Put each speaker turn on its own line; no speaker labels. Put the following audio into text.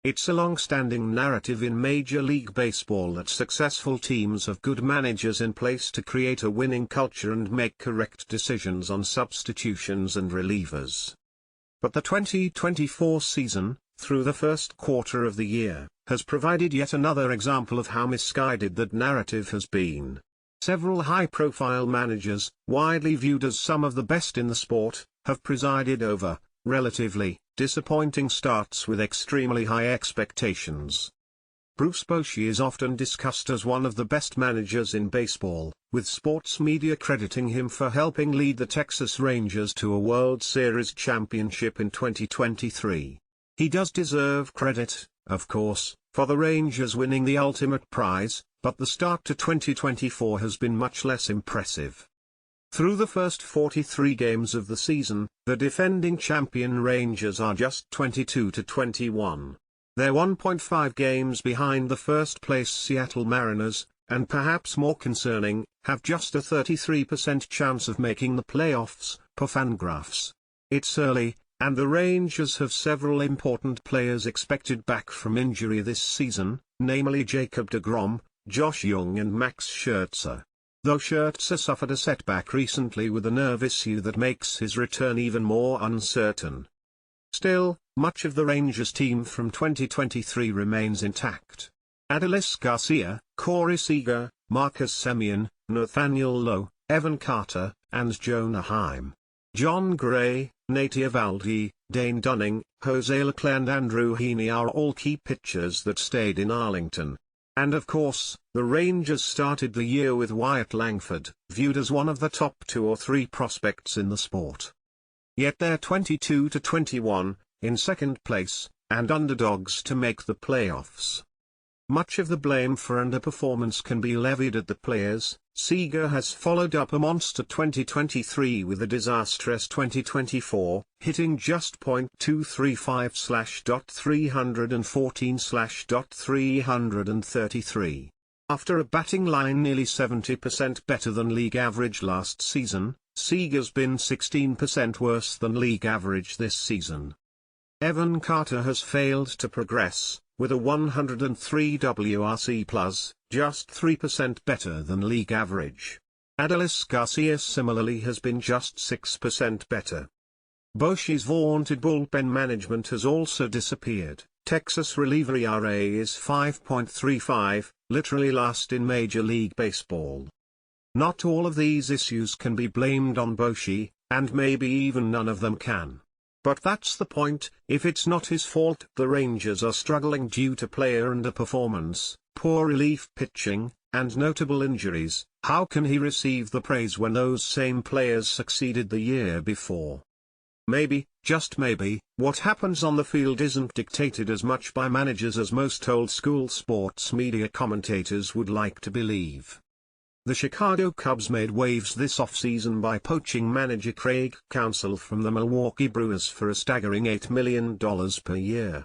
It's a long-standing narrative in Major League Baseball that successful teams have good managers in place to create a winning culture and make correct decisions on substitutions and relievers. But the 2024 season, through the first quarter of the year, has provided yet another example of how misguided that narrative has been. Several high-profile managers, widely viewed as some of the best in the sport, have presided over relatively disappointing starts with extremely high expectations. Bruce Bochy is often discussed as one of the best managers in baseball, with sports media crediting him for helping lead the Texas Rangers to a World Series championship in 2023. He does deserve credit, of course, for the Rangers winning the ultimate prize, but the start to 2024 has been much less impressive. Through the first 43 games of the season, the defending champion Rangers are just 22-21. They're 1.5 games behind the first-place Seattle Mariners, and perhaps more concerning, have just a 33% chance of making the playoffs, per Fangraphs. It's early, and the Rangers have several important players expected back from injury this season, namely Jacob deGrom, Josh Jung and Max Scherzer. Though Scherzer suffered a setback recently with a nerve issue that makes his return even more uncertain. Still, much of the Rangers team from 2023 remains intact. Adolis Garcia, Corey Seager, Marcus Semien, Nathaniel Lowe, Evan Carter, and Jonah Heim. John Gray, Nate Eovaldi, Dane Dunning, Jose Leclerc and Andrew Heaney are all key pitchers that stayed in Arlington. And of course, the Rangers started the year with Wyatt Langford, viewed as one of the top 2 or 3 prospects in the sport. Yet they're 22-21, in second place, and underdogs to make the playoffs. Much of the blame for underperformance can be levied at the players. Seager has followed up a monster 2023 with a disastrous 2024, hitting just .235/.314/.333. After a batting line nearly 70% better than league average last season, Seager's been 16% worse than league average this season. Evan Carter has failed to progress, with a 103 WRC+, just 3% better than league average. Adolis Garcia similarly has been just 6% better. Bochy's vaunted bullpen management has also disappeared. Texas reliever ERA is 5.35, literally last in Major League Baseball. Not all of these issues can be blamed on Bochy, and maybe even none of them can. But that's the point. If it's not his fault the Rangers are struggling due to player underperformance, poor relief pitching, and notable injuries, how can he receive the praise when those same players succeeded the year before? Maybe, just maybe, what happens on the field isn't dictated as much by managers as most old-school sports media commentators would like to believe. The Chicago Cubs made waves this offseason by poaching manager Craig Counsell from the Milwaukee Brewers for a staggering $8 million per year.